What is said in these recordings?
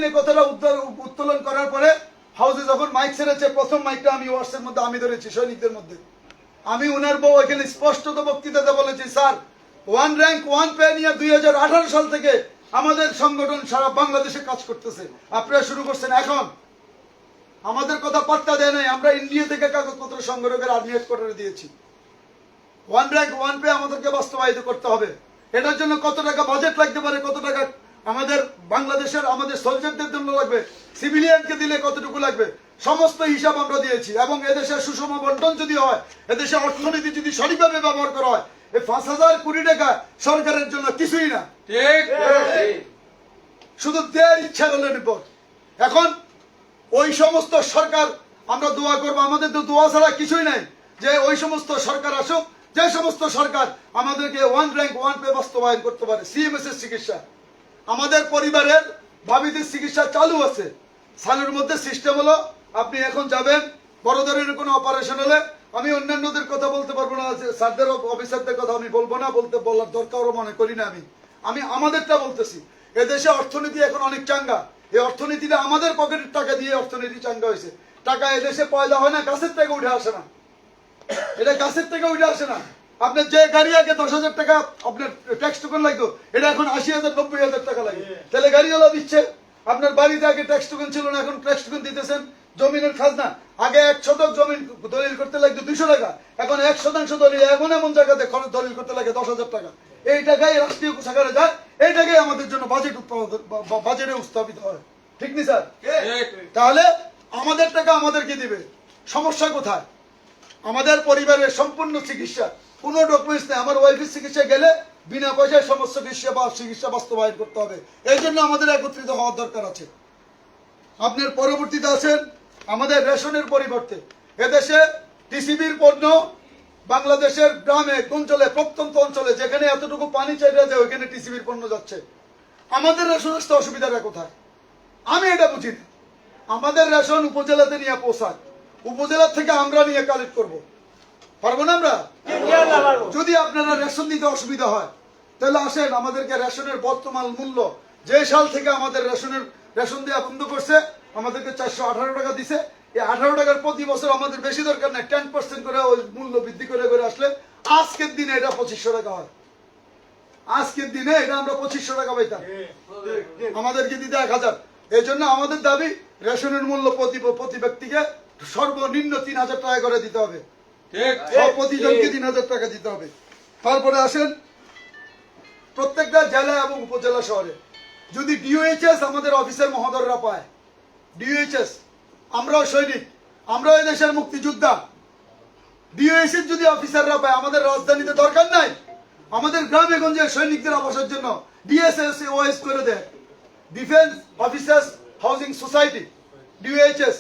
এই কথাটা উত্তোলন করার পরে হাউসে যখন মাইক ছেড়েছে, প্রথম মাইকটা আমি ওয়ার্সের মধ্যে আমি ধরেছি সৈনিকদের মধ্যে। আমি উনার বউ এখানে স্পষ্টত বক্তৃতাতে বলেছি, sir one rank one pay নিয়ে 2018 সাল থেকে আমাদের সংগঠন সারা বাংলাদেশে কাজ করতেছে। আপনারা শুরু করছেন এখন, আমাদের কথা পাত্তা দেয় নাই। আমরা ইন্ডিয়া থেকে কাগজপত্র সংগ্রহের আর্মি হেডকোয়ার্টারে দিয়েছি। ওয়ান র্যাঙ্ক ওয়ান পে আমাদেরকে বাস্তবায়িত করতে হবে। এটার জন্য কত টাকা বাজেট লাগতে পারে, কত টাকা আমাদের বাংলাদেশের আমাদের সোলজারদের জন্য লাগবে, সিভিলিয়ানকে দিলে কতটুকু লাগবে, সমস্ত হিসাব আমরা দিয়েছি। এবং এদেশের সুষম বন্টন যদি হয়, এদেশের অর্থনীতি যদি সঠিকভাবে ব্যবহার করা হয়, এই 5,000 কোটি টাকা সরকারের জন্য কিছুই না, শুধু দেয়ার ইচ্ছা হলেন পর। এখন ওই সমস্ত সরকার আমরা দোয়া করবো, আমাদের তো দোয়া ছাড়া কিছুই নাই, যে ওই সমস্ত সরকার আসুক, যে সমস্ত সরকার আমাদেরকে ওয়ান র্যাঙ্ক ওয়ান পে বাস্তবায়ন করতে পারে। সিএমএস এর চিকিৎসা, আমাদের পরিবারের ভাবিদের চিকিৎসা চালু আছে। সালের মধ্যে সিস্টেম হলো, আপনি এখন যাবেন বড় ধরনের কোনো অপারেশন হলে, আমি অন্যান্যদের কথা বলতে পারবো না, স্যারদের অফিসারদের কথা আমি বলবো না, বলার দরকারও মনে করি না। আমি আমাদেরটা বলতেছি। এদেশে অর্থনীতি এখন অনেক চাঙ্গা। এই অর্থনীতিটা আমাদের পকেটের টাকা দিয়ে অর্থনীতি চাঙ্গা হয়েছে। টাকা এদেশে পয়দা হয় না, গাছের থেকে উঠে আসে না, এটা গাছের থেকে উঠে আসে না। আপনার যে গাড়ি আগে 10,000 টাকা আপনার ট্যাক্স টোকেন লাগতো, এটা এখন 80,000 90,000 টাকা লাগে। তাহলে গাড়িওয়ালা দিচ্ছে। আপনার বাড়িতে আগে ট্যাক্স টোকেন ছিল না, এখন ট্যাক্স টোকেন দিতেছেন। জমিনের খাজনা, আগে 1 শতক জমি দলিল করতে লাগতো 200 টাকা, এখন 1 শতাংশ দলিল এমন এমন জায়গাতে খরচ দলিল করতে লাগে 10,000 টাকা। এই টাকাই রাষ্ট্রীয় কোষাগারে যায়, এই টাকাই আমাদের জন্য বাজেটে উত্থাপিত হয়। ঠিক নি স্যার? তাহলে আমাদের টাকা আমাদেরকে দিবে, সমস্যা কোথায়? আমাদের পরিবারের সম্পূর্ণ চিকিৎসা, কোনো ডকুমেন্টস নেই। আমার ওয়াইফের চিকিৎসা গেলে বিনা পয়সায় সমস্ত চিকিৎসা বাস্তবায়ন করতে হবে। এই জন্য আমাদের একত্রিত হওয়ার দরকার আছে। আপনার পরবর্তীতে আছেন আমাদের রেশনের পরিবর্তে এদেশে টিসিবির পণ্য বাংলাদেশের গ্রামে অঞ্চলে, প্রত্যন্ত অঞ্চলে যেখানে এতটুকু পানি চাইলে যায়, ওইখানে টিসিবির পণ্য যাচ্ছে। আমাদের রেশন আসতে অসুবিধাটা কোথায়? আমি এটা বুঝি না। আমাদের রেশন উপজেলাতে নিয়ে পৌঁছায়, উপজেলা থেকে আমরা নিয়ে কালেক্ট করব, পারবো না আমরা? যদি আপনারা রেশন দিতে অসুবিধা হয়, তাহলে আসেন আমাদেরকে রেশনের বর্তমান মূল্য, যে সাল থেকে আমাদের রেশন দেওয়া বন্ধ করছে, আমাদেরকে 418 টাকা দিছে। এই 18 টাকার প্রতি বছর আমাদের বেশি দরকার নাই, 10% করে ওই মূল্য বৃদ্ধি করে করে আসলে আজকের দিনে এটা 2500 টাকা হয়। আজকের দিনে এটা আমরা 2500 টাকা পাইতাম, আমাদেরকে দিতে 1000। এই জন্য আমাদের দাবি রেশনের মূল্য প্রতি ব্যক্তিকে সর্বনিম্ন 3000 টাকা করে দিতে হবে, প্রতিজনকে 3000 টাকা দিতে হবে। তারপরে আসেন প্রত্যেকটা জেলা এবং উপজেলা শহরে যদি ডিওএইচএস আমাদের অফিসার মহোদয়রা পায়, ডিওএইচএস, আমরাও সৈনিক, আমরাও এই দেশের মুক্তিযোদ্ধা, ডিওএইচএস যদি অফিসাররা পায়, আমাদের রাজধানীতে দরকার নাই, আমাদের গ্রামে গঞ্জে সৈনিকদের আবাসের জন্য ডিএসএস ওএস করে দেয়। Defence officers housing society, DOHS,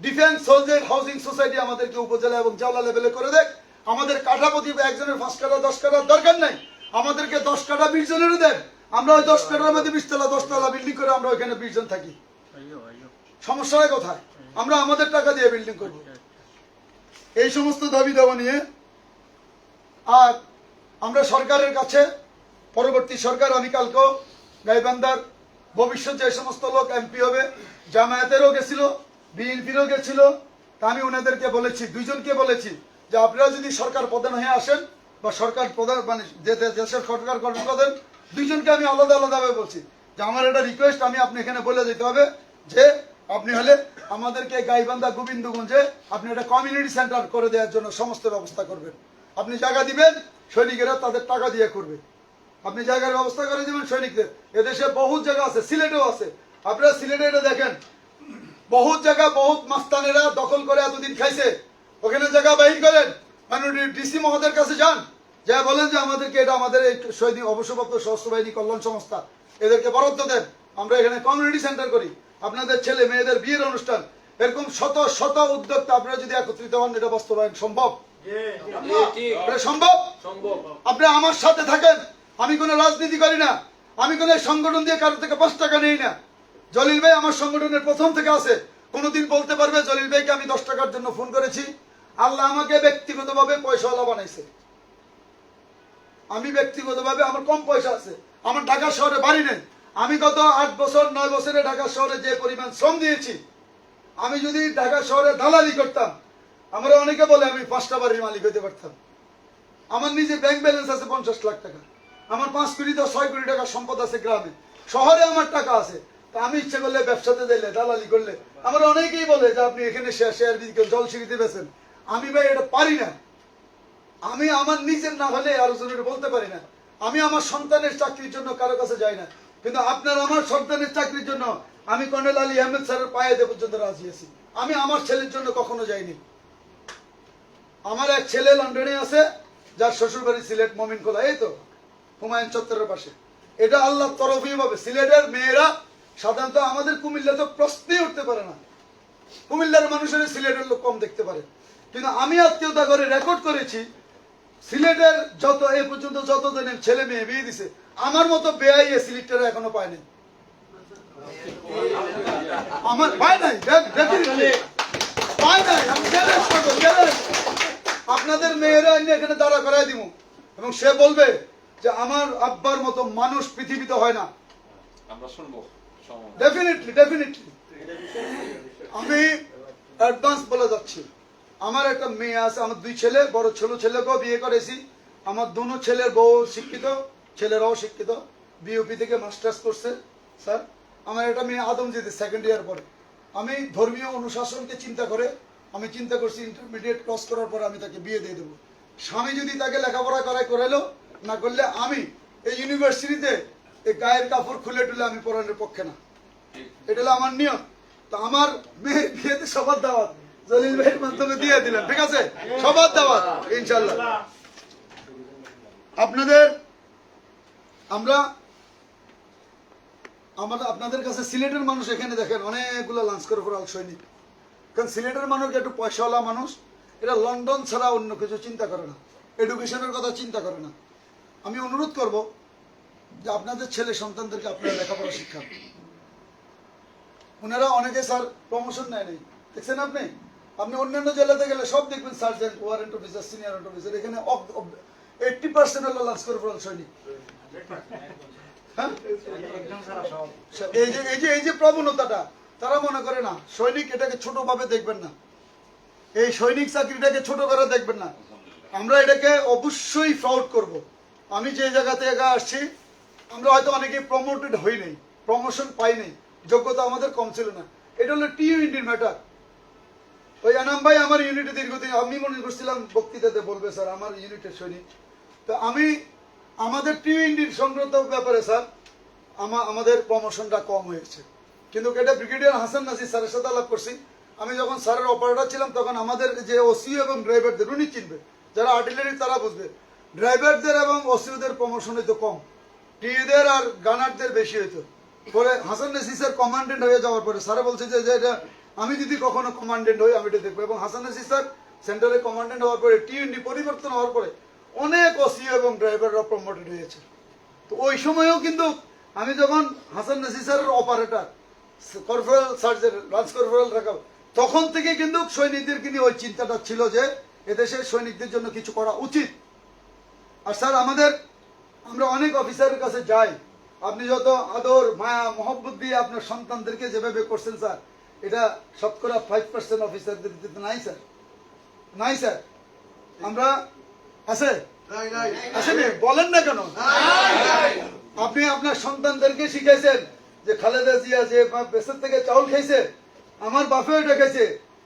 defence soldier housing society আমাদেরকে উপজেলা এবং জেলা লেভেলে করে দেয়। আমাদের কাঠাপতি একজনের 5 কাঠা 10 কাঠার দরকার নাই, আমাদেরকে 10 কাঠা 20 জনেরও দেন। আমরা ওই 10 কাঠার মধ্যে 20 তলা 10 তলা বিল্ডিং করে আমরা ওইখানে 20 জন থাকি। সমস্যা কোথায়? আমরা আমাদের টাকা দিয়ে বিল্ডিং করব। এই সমস্ত দাবি দাওয়া নিয়ে আর আমরা সরকারের কাছে, পরবর্তী সরকার, আমি কালকেও গাইবান্ধার ভবিষ্যৎ যে সমস্ত লোক এমপি হবে, জামায়াতেরও গেছিল, বিএনপিরও গেছিল, তা আমি ওনাদেরকে বলেছি, 2 জনকে বলেছি যে আপনারা যদি সরকার প্রধান হয়ে আসেন বা সরকার প্রধান মানে যে দেশের সরকার গঠন করেন, 2 জনকে আমি আলাদা আলাদাভাবে বলছি যে আমার একটা রিকোয়েস্ট, আপনি এখানে বলে যেতে হবে যে আপনি হলে আমাদেরকে গাইবান্ধা গোবিন্দগঞ্জে আপনি একটা কমিউনিটি সেন্টার করে দেওয়ার জন্য সমস্ত ব্যবস্থা করবেন। আপনি জায়গা দিবেন, সৈনিকেরা তাদের টাকা দিয়ে করবে। আপনি জায়গার ব্যবস্থা করে দিবেন সৈনিকদের। এদেশে বহুত জায়গা আছে, সিলেটেও আছে। আপনারা সিলেটে এটা দেখেন, বহুত জায়গা বহুত মাস্তানেরা দখল করে এতদিন খাইছে, ওখানে জায়গা বাহির করেন, ডিসি মহোদয়ের কাছে যান, যা বলেন যে আমাদেরকে এটা আমাদের এই শহীদ অবসরপ্রাপ্ত সশস্ত্র বাহিনী কল্যাণ সংস্থা, এদেরকে বরাদ্দ দেন, আমরা এখানে কমিউনিটি সেন্টার করি, আপনাদের ছেলে মেয়েদের বিয়ের অনুষ্ঠান, এরকম শত শত উদ্যোক্তা আপনারা যদি একত্রিত হন, এটা বাস্তবায়ন সম্ভব। সম্ভব। আপনি আমার সাথে থাকেন, আমি কোনো রাজনীতি করি না, আমি কোনো সংগঠন দিয়ে কারোর থেকে 5 টাকা নেই না। জলিল ভাই আমার সংগঠনের প্রথম থেকে আছে, কোনদিন বলতে পারবে জলিল ভাইকে আমি 10 টাকার জন্য ফোন করেছি? আল্লাহ আমাকে ব্যক্তিগতভাবে পয়সাওয়ালা বানাইছে, আমি ব্যক্তিগতভাবে আমার কম পয়সা আছে, আমার ঢাকা শহরে বাড়ি নেই, আমি গত 8 বছর 9 বছরে ঢাকা শহরে যে পরিমাণ শ্রম দিয়েছি, আমি যদি ঢাকা শহরে দালালি করতাম, আমরা অনেকে বলে আমি 5টা বাড়ির মালিক হইতে পারতাম। আমার নিজে ব্যাংক ব্যালেন্স আছে 50 লাখ টাকা, আমার 5 কোটি 6 কোটি টাকা সম্পদ আছে গ্রামে, শহরে আমার টাকা আছে। তা আমি ইচ্ছে করলে ব্যবসাতে দিলে, দালালি করলে, আমরা অনেকেই বলে যে আপনি এখানে শেয়ার বিক্রি জল সিঁড়িতে বেছেন। আমি ভাই এটা পারি না। আমি আমার নিজের না হলে আরো জনের বলতে পারি না। আমি আমার সন্তানের চাকরির জন্য কারো কাছে যাই না, কিন্তু আপনার আমার সন্তানের চাকরির জন্য আমি কর্নেল আলী আহমেদ স্যারের পায়ে দে পর্যন্ত রাজি আছি। আমি আমার ছেলের জন্য কখনো যাইনি। আমার এক ছেলে লন্ডনে আছে, যার শ্বশুর বাড়ি সিলেট মমিনখোলা, এই তো হুমায়ুন চত্বরের পাশে। এটা আল্লাহর তরফই হবে। সিলেটের মেয়েরা সাধারণত আমাদের কুমিল্লা তো প্রশ্নই উঠতে পারে না। কুমিল্লার মানুষের সিলেটের লোক কম দেখতে পারে, কিন্তু আমি আত্মীয়তা করে রেকর্ড করেছি সিলেটের যত এই পর্যন্ত যত দিনের ছেলে মেয়ে বিয়ে দিছে, আমার মতো বেয়াই সিলেটের এখনো পায়নি। আমার পায় নাই, পায় নাই। আমি চ্যালেঞ্জ করবো, চ্যালেঞ্জ। আপনাদের মেয়েরা এখানে দাঁড়া করাই দিব এবং সে বলবে যে আমার আব্বার মতো মানুষ পৃথিবীতে হয় না। আমরা শুনবো ডেফিনেটলি, ডেফিনেটলি। আমি অ্যাডভান্স বলে যাচ্ছি, আমার একটা মেয়ে আছে, আমার 2 ছেলে, বড় ছেলেকেও বিয়ে করেছি। আমার দুনো ছেলের বউ শিক্ষিত, ছেলেরাও শিক্ষিত, বিউপি থেকে মাস্টার্স করছে স্যার। আমার একটা মেয়ে আদমজিতে 2nd ইয়ার পরে। আমি ধর্মীয় অনুশাসনকে চিন্তা করে আমি চিন্তা করছি ইন্টারমিডিয়েট ক্রস করার পরে আমি তাকে বিয়ে দিয়ে দেবো। স্বামী যদি তাকে লেখাপড়া করাইলো, না করলে আমি এই ইউনিভার্সিটিতে এই গায়ের কাপড় খুলে টুলে আমি পড়ানোর পক্ষে না। এটা হলো আমার নিয়ম। তো আমার মেয়ের বিয়েতে সবার দাওয়াত জলিল ভাইয়ের মাধ্যমে দিয়ে দিলাম, ঠিক আছে? সবার দাওয়াত ইনশাল্লাহ। আপনাদের কাছে সিলেটের মানুষ এখানে দেখেন অনেকগুলো লাঞ্চ করে পড়াল সৈনিক, কারণ সিলেটের মানুষ একটু পয়সাওয়ালা মানুষ, এরা লন্ডন ছাড়া অন্য কিছু চিন্তা করে না, এডুকেশনের কথা চিন্তা করে না। আমি অনুরোধ করব যে আপনাদের ছেলে সন্তানদেরকে আপনারা লেখাপড়া শিক্ষান। ওনারা অনেকে স্যার প্রমোশন নেয় নেই, দেখছেন আপনি অন্যান্য জেলাতে গেলে সব দেখবেন sergeant, warrant officer, senior warrant officer, এখানে 80% হলো লাঞ্চ করে পড়াল সৈনিক। এই যে প্রবণতাটা, তারা মনে করে না সৈনিক, এটাকে ছোট ভাবে দেখবেন না, এই সৈনিক চাকরিটাকে ছোট করে দেখবেন না। আমরা এটাকে অবশ্যই প্রাউড করব। আমি যে জায়গা থেকে আসছি, আমরা হয়তো অনেকে প্রমোটেড হই নাই, প্রমোশন পাই নাই, যোগ্যতা আমাদের কম ছিল না। এটা হলো টি ইউনিটির ম্যাটার। ওই আনাম ভাই আমার ইউনিটে দীর্ঘদিন, আমি মনে করছিলাম বক্তৃতাতে বলবে স্যার আমার ইউনিটের সৈনিক। তো আমি আমাদের টি ইউনিটির সংক্রান্ত ব্যাপারে স্যার আমাদের প্রমোশনটা কম হয়েছে, কিন্তু এটা ব্রিগেডিয়ার হাসান নাসির স্যারের সাথে আলাপ করছি। আমি যখন স্যারের অপারেটর ছিলাম তখন আমাদের যে ওসিও এবং ড্রাইভারদের, উনি চিনবে, যারা আর্টিলারি তারা বুঝবে, ড্রাইভারদের এবং ওসিওদের প্রমোশন হইতো কম, টিএদের আর গানারদের বেশি হইতো। পরে হাসান নাসির স্যার কমান্ডেন্ট হয়ে যাওয়ার পরে স্যারে বলছে যে এটা আমি যদি কখনো কমান্ডেন্ট হই আমি এটা দেখবো। এবং হাসান নাসির স্যার সেন্ট্রালে কমান্ডেন্ট হওয়ার পরে, টিএনডি পরিবর্তন হওয়ার পরে অনেক ওসিও এবং ড্রাইভাররা প্রমোটেড হয়েছে। তো ওই সময়ও কিন্তু আমি যখন হাসান নাসির স্যারের operator, corporal sergeant, lunch corporal রাখা, তখন থেকে কিন্তু সৈনিকদেরকে নিয়ে ওই চিন্তাটা ছিল যে এদেশের সৈনিকদের জন্য কিছু করা উচিত। আর স্যার আমরা অনেক অফিসারের কাছে যাই, আপনি যত আদর মায়া মহব্বত দিয়ে আপনার সন্তানদেরকে যেভাবে করছেন স্যার, এটা শতকরা 5% অফিসারদের দিতে নাই স্যার, নাই স্যার। আমরা আছে আসেনি, বলেন না কেন? আপনি আপনার সন্তানদেরকে শিখাইছেন যে খালেদা জিয়া যে বেসের থেকে চাউল খাইছে, আমার বাপেও এটা খাইছে,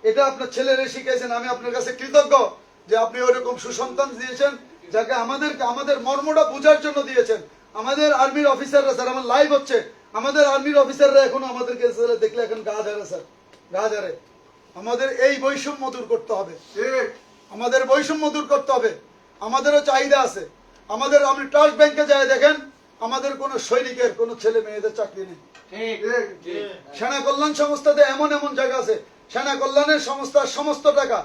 এটা আপনার ছেলেরে শিখাইছেন। আমি আপনার কাছে কৃতজ্ঞ যে আপনি ওইরকম সুসন্তান দিয়েছেন, যাকে আমাদের মর্মটা বোঝার জন্য দিয়েছেন। আমাদের আর্মির অফিসাররা স্যার, আমার লাইভ হচ্ছে, আমাদের আর্মির অফিসাররা এখনো আমাদেরকে দেখলে এখন গা ঝাড়ে স্যার, গা ঝাড়ে। আমাদের এই বৈষম্য দূর করতে হবে, আমাদের বৈষম্য দূর করতে হবে। আমাদেরও চাহিদা আছে। আপনি ট্রাস্ট ব্যাংকে যায় দেখেন, আমাদের কোন সৈনিকের কোন ছেলে মেয়েদের চাকরি নেই। সেনা কল্যাণ সংস্থাতে এমন এমন জায়গা আছে, সেনা কল্যাণের সংস্থার সমস্ত টাকা,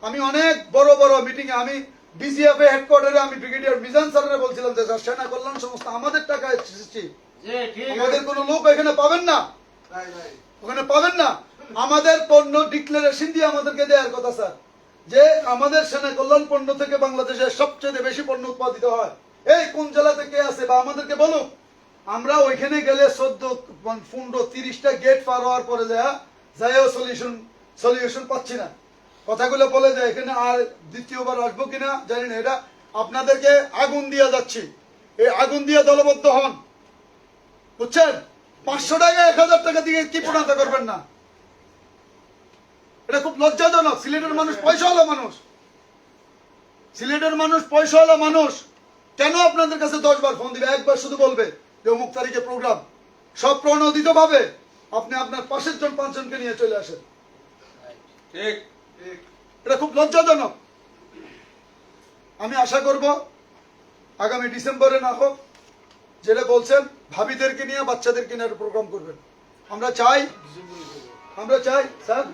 আমি অনেক বড় বড় মিটিং এ, আমি বিজিএফ হেডকোয়ার্টারে আমি ব্রিগেডিয়ার মিজান স্যারের বলছিলাম যে স্যার সেনা কল্যাণ সংস্থা আমাদের টাকায় সৃষ্টি, আমাদের কোন লোক এখানে পাবেন না, ওখানে পাবেন না। আমাদের পণ্য ডিক্লারেশন দিয়ে আমাদেরকে দেওয়ার কথা স্যার, যে আমাদের সেনা কল্যাণ পণ্য থেকে বাংলাদেশের সবচেয়ে বেশি পণ্য উৎপাদিত হয়। এই কোন জেলা থেকে আছে বা আমাদেরকে বলুক, আমরা ওইখানে গেলে 14-15-30টা গেট পার হওয়ার পরে যাইও সলিউশন পাচ্ছি না। কথাগুলো বলে যায় এখানে আর দ্বিতীয়বার আসবো কিনা জানি না। এটা আপনাদেরকে আগুন দিয়ে যাচ্ছি, এই আগুন দিয়ে দলবদ্ধ হন, বুঝছেন? 500 টাকা 1000 টাকা দিয়ে কি প্রণাতা করবেন না, এটা খুব লজ্জাজনক। সিলেটের মানুষ পয়সাওয়ালা মানুষ, সিলেটের মানুষ পয়সাওয়ালা মানুষ, কেন আপনাদের কাছে 10 বার ফোন দিবে? একবার শুধু বলবে যে অমুক তারিখে প্রোগ্রাম, সব প্রণোদিত ভাবে আপনি আপনার পাশের জন 5 জনকে নিয়ে চলে আসেন। ঠিক, এটা খুব লজ্জাজনক। আমি আশা করব আগামী ডিসেম্বরে না হোক, যেটা বলছেন ভাবিদেরকে নিয়ে বাচ্চাদেরকে নিয়ে একটা প্রোগ্রাম করবেন। আমরা চাই স্যার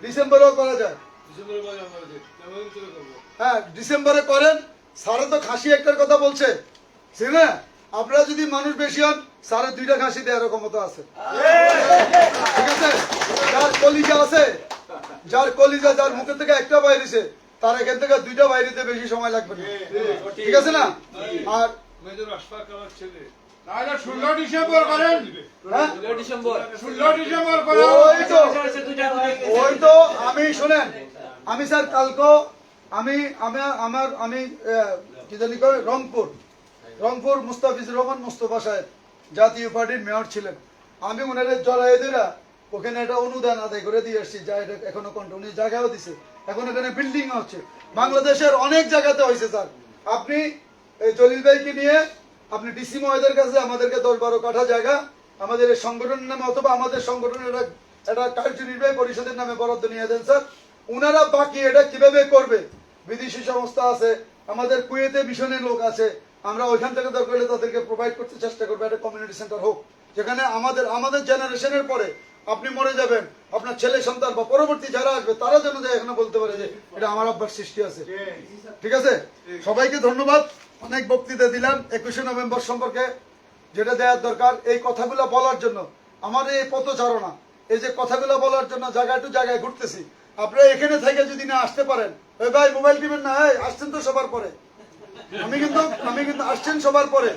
ডিসেম্বরেও করা যায়। হ্যাঁ, ডিসেম্বরে করেন। স্যারে তো খাসি একটার কথা বলছে, ঠিক না? আপনারা যদি মানুষ বেশি হন, স্যারে 2টা খাসি দেওয়ার ক্ষমতা আছে, ঠিক আছে? যার কলিজা আছে, যার মুখের থেকে একটা বাইরেছে, তার এখান থেকে 2টা বাইরেতে বেশি সময় লাগবে না, ঠিক আছে না? আর তাহলে 16 ডিসেম্বর করেন। হ্যাঁ, 16 ডিসেম্বর করেন। ওই তো আমি শোনেন, আমি স্যার কালকে আমি কি জানি করে রংপুর মুস্তাফিজুর রহমান মুস্তফা সাহেব জাতীয় পার্টির মেয়র ছিলেন। আমি ওনারে জড়াই দিরা ওখানে একটা অনুদান আদায় করে দিয়ে আসছি, যা এটা এখনো উনি জায়গাও দিছে, এখন এখানে বিল্ডিং হচ্ছে। বাংলাদেশের অনেক জায়গাতে হয়েছে স্যার। আপনি এই জলিল ভাইকে নিয়ে আপনি ডিসি মহোদয়ের কাছে আমাদেরকে 10-12 কাঠা জায়গা আমাদের এই সংগঠনের নামে অথবা আমাদের সংগঠনের একটা কার্যনির্বাহী পরিষদের নামে বরাদ্দ নিয়ে দেন স্যার। উনারা বাকি এটা কিভাবে করবে, বিদেশি সংস্থা আছে, আমাদের কুয়েতে মিশনের লোক আছে, আমরা ওইখান থেকে দরকার হলে তাদেরকে প্রোভাইড করতে চেষ্টা করবো। একটা কমিউনিটি সেন্টার হোক, যেখানে আমাদের জেনারেশনের পরে আপনি মরে যাবেন, আপনার ছেলে সন্তান বা পরবর্তী যারা আসবে তারা যেন যায় এখানে বলতে পারে যে এটা আমার আব্বার সৃষ্টি আছে, ঠিক আছে? সবাইকে ধন্যবাদ। অনেক বক্তৃতা দিলাম 21শে নভেম্বর সম্পর্কে, যেটা দেওয়ার দরকার এই কথাগুলো বলার জন্য। আমার এই পথচারণা, এই যে কথাগুলো বলার জন্য জায়গায় টু জায়গায় ঘুরতেছি। আপনারা এখানে থেকে যদি না আসতে পারেন, ওই ভাই মোবাইল টিপেন না, আসছেন তো সবার পরে, আমি কিন্তু আসছেন সবার পরে।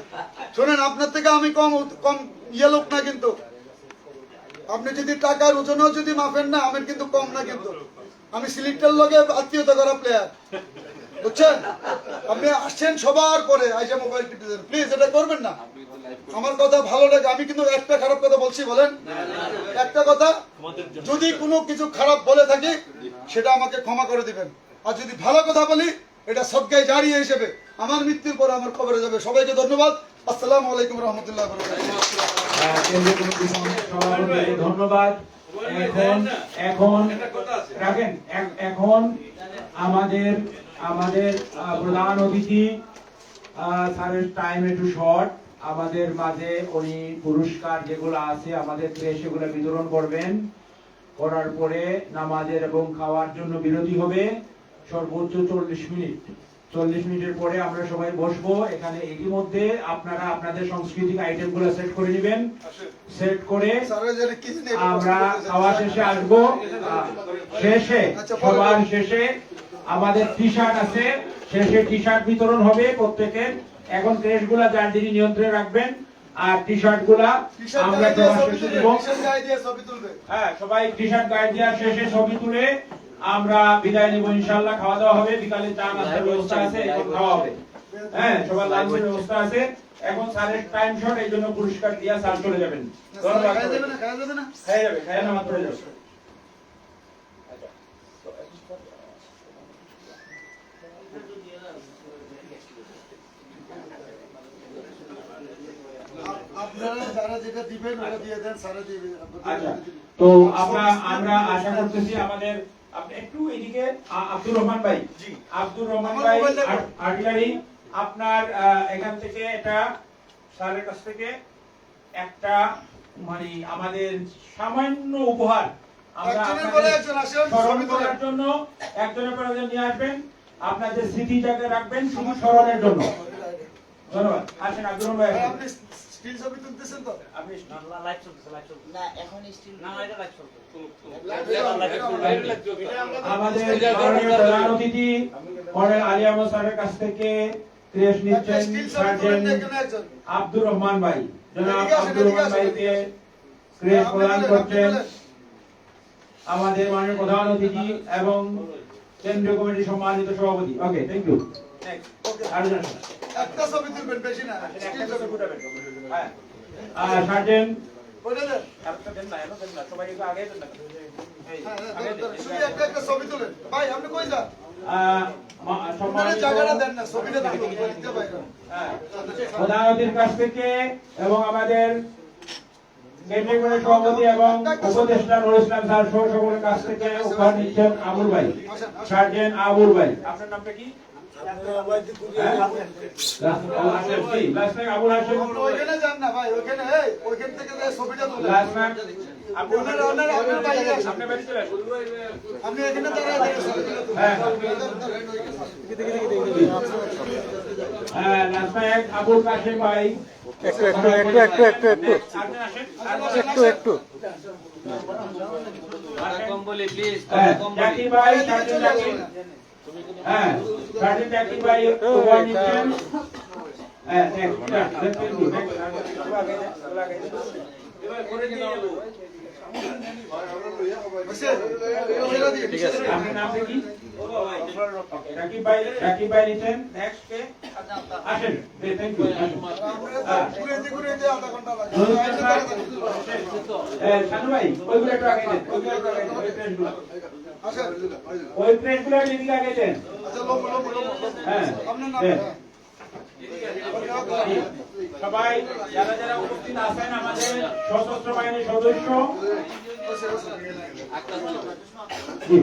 শোনেন, আপনার থেকে আমি কম ইয়ে লোক না, কিন্তু আপনি যদি টাকার ওজনেও যদি মাপেন না, আমি কিন্তু কম না, কিন্তু আমি সিলেক্টের লগে আত্মীয়তা করা প্লেয়ার, বুঝছেন? আপনি আসছেন সবার পরে, আইসা মোবাইল টিপতেছেন, প্লিজ এটা করবেন না। আমার কথা ভালো লাগে, আমি কিন্তু একটা খারাপ কথা বলছি বলেন? একটা কথা, যদি কোনো কিছু খারাপ বলে থাকি সেটা আমাকে ক্ষমা করে দিবেন, আর যদি ভালো কথা বলি এটা সদকায়ে জারিয়া হিসেবে আমার মৃত্যুর পরে আমার খবরে যাবে। সবাইকে ধন্যবাদ। আসসালামু আলাইকুম রহমতুল্লাহ। ধন্যবাদ। এখন রাখেন, এখন আমাদের প্রধান অতিথি স্যারের টাইম একটু শর্ট, আমাদের মাঝে উনি পুরস্কার যেগুলো আছে আমাদের সেগুলো বিতরণ করবেন। করার পরে নামাজের এবং খাওয়ার জন্য বিরতি হবে সর্বোচ্চ 40 মিনিট। 40 মিনিটের পরে আমরা সবাই বসবো এখানে। ইতিমধ্যে আপনারা আপনাদের সাংস্কৃতিক আইটেম গুলো সেট করে নেবেন। সেট করে আমরা খাওয়া শেষে আসবো। সবার শেষে আমাদের টি শার্ট আছে, শেষে টি শার্ট বিতরণ হবে প্রত্যেকের। এখন ক্রেশ গুলা যার যিনি নিয়ন্ত্রণে রাখবেন, আর টি শার্ট গুলা আমরা হ্যাঁ সবাই টি শার্ট গায়ে দেওয়ার শেষে ছবি তুলে আমরা বিদায় নিব ইনশাআল্লাহ। খাওয়া দাওয়া হবে, বিকালে চা নাস্তার ব্যবস্থা আছে, এখন খাওয়া হবে। হ্যাঁ, সবার লাঞ্চের ব্যবস্থা আছে। এখন স্যারের টাইম শর্ট, এই জন্য পুরস্কার দিয়া স্যার চলে যাবেন। খাইয়া নামাজ পড়ে যাবে। তো আমরা আশা করতেছি আমাদের একটু এদিকে আব্দুর রহমান ভাই, আর্টিলারি, আপনার এখান থেকে এটা স্যারের কাছ থেকে একটা মানে আমাদের সামান্য উপহার আমরা স্মরণ করার জন্য একজনের পর একজন নিয়ে আসবেন, আপনাদের স্মৃতি জায়গায় রাখবেন শুধু স্মরণের জন্য। ধন্যবাদ। আসেন আব্দুর রহমান ভাই। স্টিল ছবি তুলতেছেন তো? আপনি লাইভ চলতেছে, না এখন স্টিল না, এটা লাইভ চলতেছে। আমাদের মাননীয় প্রধান অতিথি কর্নেল আলী আহমদ স্যারের কাছ থেকে ক্রেশ নিচ্ছেন সার্জেন্ট আব্দুর রহমান ভাই। জনাব এদিকে আসেন, আব্দুর এদিকে রহমান আসেন। ভাইকে ক্রেস্ট আপনি প্রদান তুলেন, করছেন আপনি তুলেন। আমাদের মাননীয় প্রধান অতিথি এবং কেন্দ্রীয় কমিটির সম্মানিত সভাপতি। ওকে, থ্যাংক ইউ। ওকে। আরেকজন একটা ছবি তুলবেন, বেশি না। স্টিল ছবি। সার্জেন্ট ওইটা দেন। শুধু একটা একটা ছবি তুলেন। ভাই, আপনি কই যান? আপনারা সম্মানিত জায়গাটা দেন না, ছবিটা দেন। দিতে পারেন। প্রধান অতিথির কাছ থেকে এবং আমাদের কেন্দ্রীয় কমিটির সভাপতি এবং উপদেষ্টা নুরুল ইসলাম স্যার সহ সকলের কাছ থেকে উপহার নিচ্ছেন আবুল ভাই, সার্জেন্ট আবুল ভাই। আপনার নামটা কি? লাস্ট নাম আবুল হাশেম। ওইখানে যান না ভাই, ওইখানে ওইখান থেকে যে ছবিটা তুলেন। লাস্ট নাম আপনার বাইরে আসেন। আপনি বাড়ি চলে আসুন। আপনি এখানে দাঁড়ায় দাঁড়িয়ে ছবিটা তুলেন। হ্যাঁ লাস্ট নাম আবুল কাশেম ভাই। একটু কম্বলি প্লিজ জাকির ভাই, সার্জেন্ট জাকির। হ্যাঁ, সার্জেন্ট জাকির ভাই উপহার নিচ্ছেন। হ্যাঁ, next, next, ঠিক আছে। আপনার নামটা কি? রাকিব ভাই নিচ্ছেন। নেক্সট কে? আসেন, থ্যাংক ইউ। ঘুরে দিয়ে আধা ঘন্টা লাগে। শানু ভাই, ওইগুলো একটু আগে দেন, ওইগুলো একটু আগে দেন, ওই প্রেসগুলো। আসেন। ওই প্রেসগুলো এদিকে আগে দেন। আচ্ছা, লম্বা। হ্যাঁ, আপনার নাম? দেন। সবাই যারা যারা উপস্থিত আছেন, আমাদের সশস্ত্র বাহিনীর সদস্য, জি,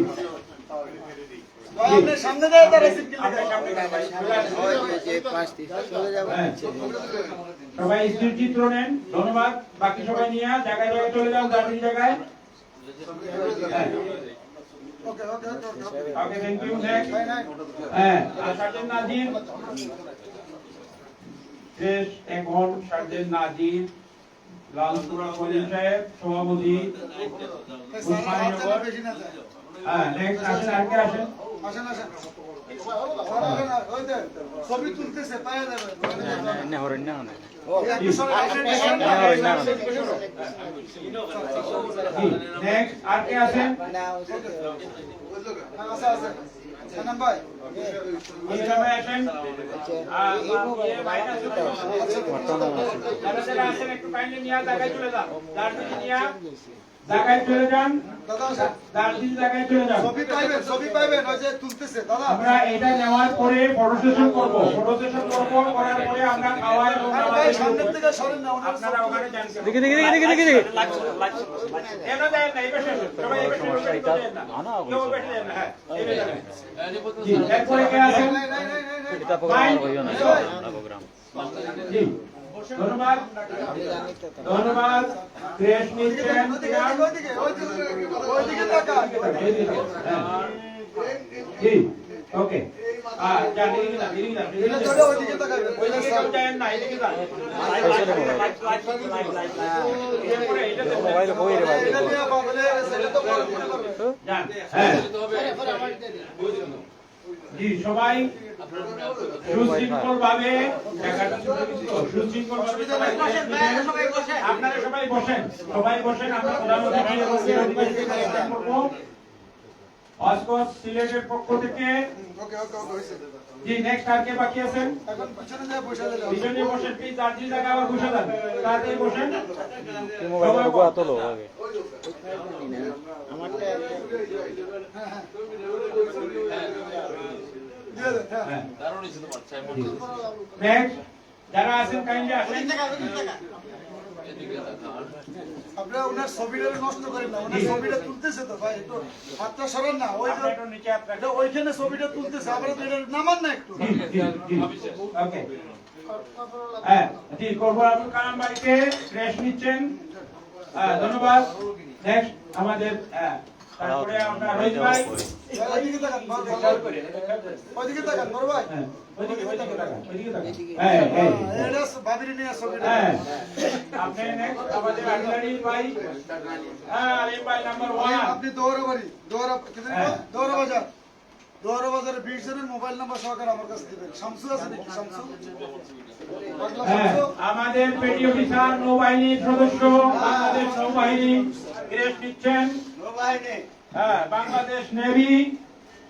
ভাই, আপনি সামনে দিয়ে দাঁড়াইছেন কি আপনার লাগে? সামনে গান ভাই, চলে আসুন। হ্যাঁ। সবাই স্থির চিত্র নেন, ধন্যবাদ। বাকি সবাই নিয়ে জায়গায় জায়গায় চলে যাও, যার নিজ জায়গায়। হ্যাঁ, ওকে। ওকে, থ্যাংক ইউ। নেক্সট, ভাই, নাই। হ্যাঁ, আর সার্জেন্ট নাজির শেষ। এখন সার্জেন্ট নাজির, লালপুরা কলিম সাহেব সভাপতি, স্যার, বেশি না যায়। হ্যাঁ, নেক্সট আসেন, আর কে আসেন? আসেন। ওই দেন, ছবি তুলতেছে, পায়ে যাবে। একটু সরে আসেন। জি, নেক্সট আর কে আছেন? আছে। সানাম ভাই। ইসলাম ভাই আসেন। ভাইরা যারা যারা আছেন একটু কাইন্ডলি নিয়ে জায়গায় চলে যান, দার্জিলিং নিয়ে জায়গায় চলে যান, দাদা আসেন। দার্জিলিং জায়গায় চলে যান। ছবি পাইবেন, ওই যে তুলতেছে, দাদা। আমরা এটা নেওয়ার পরে ফটো সেশন করব, করার পরে আমরা খাওয়া এবং আরে ভাই, সামনের থেকে সরেন না, ওনার আপনারা ওখানে যান। দেখি কেন দেন না? এই পাশে আসুন। সবাই এই পাশে বসে দেন না। কেউ ওই পাশে দেন না। হ্যাঁ, এই পাশে দেন। জি, এরপরে কে আছেন? নাই। জি, ধন্যবাদ। ক্রেশ নিচ্ছেন। ওইদিকে তাকান। জি, ওকে। যান, এদিকে যান, এদিকে যান, এদিকে যান। ওইদিকে তাকাবেন। ওইদিকে কেউ যান না, এদিকে যান। এরপরে এটা দেন। এটা নিয়ে বাবলে সেটা তো পরে দিতে পারবে। যান। হ্যাঁ। জি, সবাই সুশৃঙ্খল ভাবে আপনারা সবাই বসেন, আমরা প্রধান অতিথি এবং বিরোধী দলকে অনুষ্ঠান করবো। অসকস সিলেটের পক্ষ থেকে। ওকে, হইছে। জি, নেক্সট আর কে বাকি আছেন? এখন পিছনে যায় বসে দিলে হবে। পিছনে বসেন, প্লিজ। আর জি জায়গা আবার বসে যান, তাড়াতাড়ি বসেন। দিয়ে দেন, হ্যাঁ। হ্যাঁ, দারুণ হয়েছে তোমার চাই নেক্সট যারা আছেন কাইন্ডলি আসেন। এদিকে দেখান আপনারা ওনার ছবিটা নষ্ট করেন না, ওনার ছবিটা তুলতেছে তো ভাই, একটু হাতটা সরান না। ওই আপনারা একটু নিচে হাত রাখেন। এটা ওইখানে ছবিটা তুলতেছে, আপনারা তো এটা নামান না একটু। জি, ওকে। হ্যাঁ, জি, কর্পোরাল আব্দুল কালাম ভাইকে ক্রেশ নিচ্ছেন। ধন্যবাদ। নেক্সট আমাদের তারপরে আমরা রোহিত ভাই। ওইদিকে তাকান, ওইদিকে তাকান, বড় ভাই। হ্যাঁ, ওইদিকে তাকান। হ্যাঁ, এটা ভাবির নিয়ে ছবিটা। হ্যাঁ, আপনি নেক্সট আমাদের আলিম ভাই। হ্যাঁ, আলিম ভাই নাম্বার 1। আপনি দৌড়া বাড়ি, দৌড়া বাজার। দোয়ারা বাজারে 20 জনের মোবাইল নাম্বার সহকারে আমার কাছে দিবেন। শামসু আছে নাকি? শামসু? পাগলা হ্যাঁ, শামসু? আমাদের পেটি অফিসার নৌবাহিনীর সদস্য বাংলাদেশ নৌবাহিনী ক্রেস্ট নিচ্ছেন। হ্যাঁ, বাংলাদেশ নেভি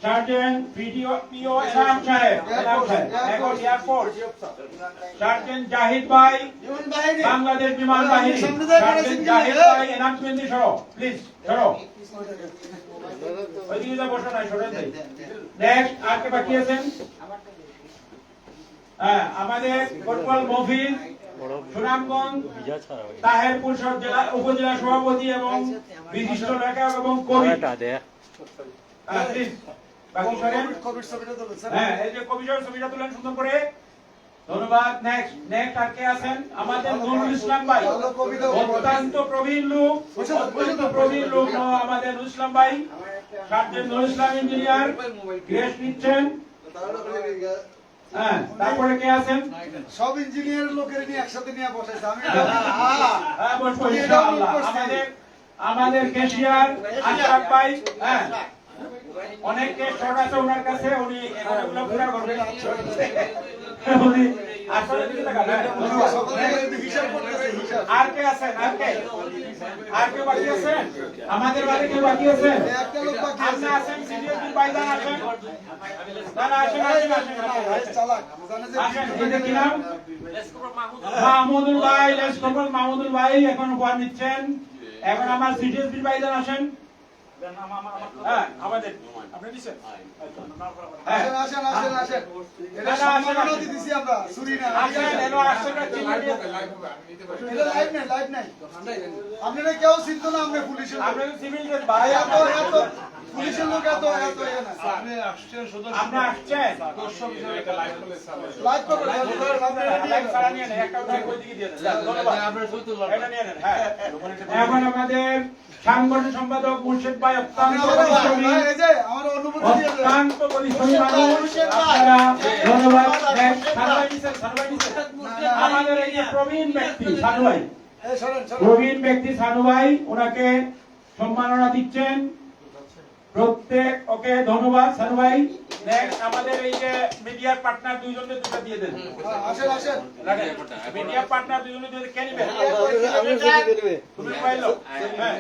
সার্জেন্ট পিও এনাম সাহেব, এখন এয়ারফোর্স সার্জেন্ট জাহিদ ভাই, বাংলাদেশ বিমান বাহিনী সার্জেন্ট জাহিদ ভাই, অ্যানাউন্সমেন্ট দিয়ে সরো প্লিজ, সরো ওইদিকে যা বসো নাই, সরে যাই। নেক্সট আর কে বাকি আছেন? হ্যাঁ, আমাদের কোটপাল মফিজ সুনামগঞ্জ তাহেরপুর সব জেলা উপজেলা সভাপতি এবং বিশিষ্ট লেখক এবং কবি। হ্যাঁ, প্লিজ বাকি সরেন। কোভিড ছবিটা তুলে স্যার। হ্যাঁ, এই যে কবির ছবিটা তুলেন সুন্দর করে, ধন্যবাদ। নেক্সট নেক্সট আর কে আছেন? আমাদের নুরুল ইসলাম ভাই, অত্যন্ত প্রবীণ লোক, অত্যন্ত প্রবীণ লোক আমাদের নুরুল ইসলাম ভাই, sergeant Nurul Islam engineer grace নিচ্ছেন। হ্যাঁ, তারপরে কে আছেন? সব ইঞ্জিনিয়ার লোকের নিয়ে একসাথে নিয়ে বসাইছে। আমি হ্যাঁ, বসবো ইনশাআল্লাহ। আমাদের ক্যাশিয়ার আশরাফ ভাই, হ্যাঁ, অনেক কেস শর্ট আছে ওনার কাছে, উনি এগুলো পুরো করবেন। উনি আসলে দিকে তাকান। হ্যাঁ, ধন্যবাদ। হিসাব করতেছে, হিসাব। আর কে আছেন? আর কে বাকি আছেন? আমাদের বাড়ি কেউ বাকি আছেন? একটা লোক বাকি আপনি আছে। আছেন সিরিয়াসলি বাইদান আছেন? দাদা আসেন, আসেন, আসেন, আসেন। চালাক জানে যে আসেন, এই যে কি নাম? মাহমুদুল ভাই, লেস কর্পোরাল মাহমুদুল ভাই এখন উপহার নিচ্ছেন। এখন আমার সিরিয়াসলি বাইদান আসেন। হ্যাঁ, আমাদের আপনি দিচ্ছেন? হ্যাঁ, আসেন আসেন আসেন আসেন। এটা না, না, আসেন, সম্মাননা আসেন। দিতেছি আমরা, চুরি না। আসেন, এলো আসেন, চিনি দিয়ে। এটা লাইভ নাই, লাইভ নাই। আপনারা কেউ চিনতো না, আমরা পুলিশের লোক। আপনি সিভিল ড্রেস ভাই ভাই, এত এত পুলিশের লোক এত এত এ না। আপনি আসছেন শুধু আপনি আসছেন? দর্শক হিসেবে একটা লাইভ করলে চালাবে। লাইভ করবেন, লাইভ করবেন, আপনারা ready লাইভ হয়ে ছাড়া যান। নিয়ে নেন, একটা উঠাই কই দিকে দিয়ে দেন। ধন্যবাদ। আপনার ছবি তুললাম এটা নিয়ে নেন, হ্যাঁ। এখন আমাদের সাংগঠনিক সম্পাদক মুর্শিদ ভাই অত্যন্ত আপনারা পরিশ্রমী, ভাই, এই যে আমার অনুমতি দিয়ে দেন। অত্যন্ত পরিশ্রমী মানুষ। আপনারা ধন্যবাদ। Next, সানু ভাই নিছেন, সানু ভাই নিছেন। আমাদের এই যে প্রবীণ ব্যক্তি সানু ভাই, এই সরেন সরেন। প্রবীণ ব্যক্তি সানু ভাই, ওনাকে সম্মাননা দিচ্ছেন প্রত্যেক। ওকে, ধন্যবাদ সানু ভাই। নেক্সট আমাদের এই যে মিডিয়ার পার্টনার দুইজনকে দুটো দিয়ে দেন। হ্যাঁ, আসেন আসেন। মিডিয়া পার্টনার দুইজনে দুটো কে নিবেন? তুমি পাইলো? হ্যাঁ,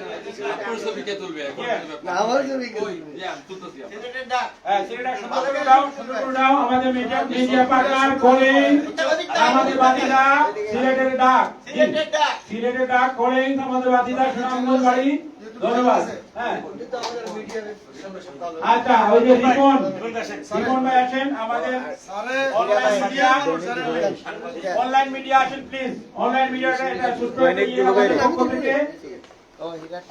আপনার ছবি কে তুলবে এখন? ওই, তুলতেছি আমরা। হ্যাঁ, সিলেটে সুন্দর করে দাও, সুন্দর করে দাও। আমাদের মিডিয়া পার্টনার কলিং, আমাদের বাতিদা সিলেটের ডাক, সিলেটের ডাক কলিং, আমাদের বাতিদা সুনামগঞ্জ বাড়ি। ধন্যবাদ। হ্যাঁ, আচ্ছা, ওই যে রিপন ভাই আছেন আমাদের সারে অনলাইন মিডিয়া, সারে অনলাইন মিডিয়া আসেন প্লিজ। অনলাইন মিডিয়াটা এটা সূত্র দিয়ে আমাদের পক্ষ থেকে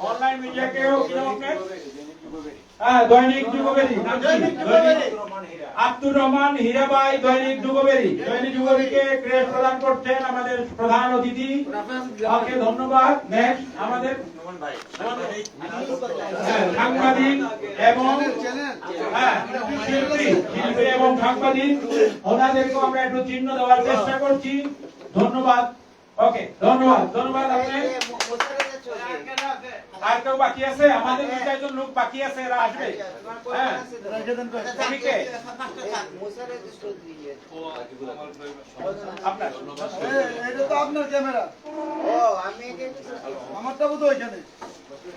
অনলাইন মিডিয়াকেও কি নাম আপনার? হ্যাঁ, দৈনিক যুগবেরি, নাম কি? আব্দুর রহমান হীরা ভাই, দৈনিক যুগবেরি। দৈনিক যুগবেরিকে ক্রেস্ট প্রদান করছেন আমাদের প্রধান অতিথি। ওকে, ধন্যবাদ। নেক্সট আমাদের হ্যাঁ, সাংবাদিক এবং হ্যাঁ, শিল্পী এবং সাংবাদিক, ওনাদেরকে আমরা একটু চিহ্ন দেওয়ার চেষ্টা করছি। ধন্যবাদ। ওকে, ধন্যবাদ, ধন্যবাদ। আপনি আর কেউ বাকি আছে? আমাদের দুই চারজন লোক বাকি আছে, এরা আসবে। হ্যাঁ, কবিকে আপনার এটা তো আপনার ক্যামেরা। আমারটা বোধ ওইখানে।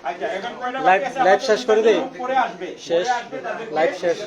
আচ্ছা, এখন কয়টা বাকি আছে? লাইভ শেষ করে দেই। পরে আসবে, শেষ। পরে আসবে তাদেরকে- লাইভ শেষ।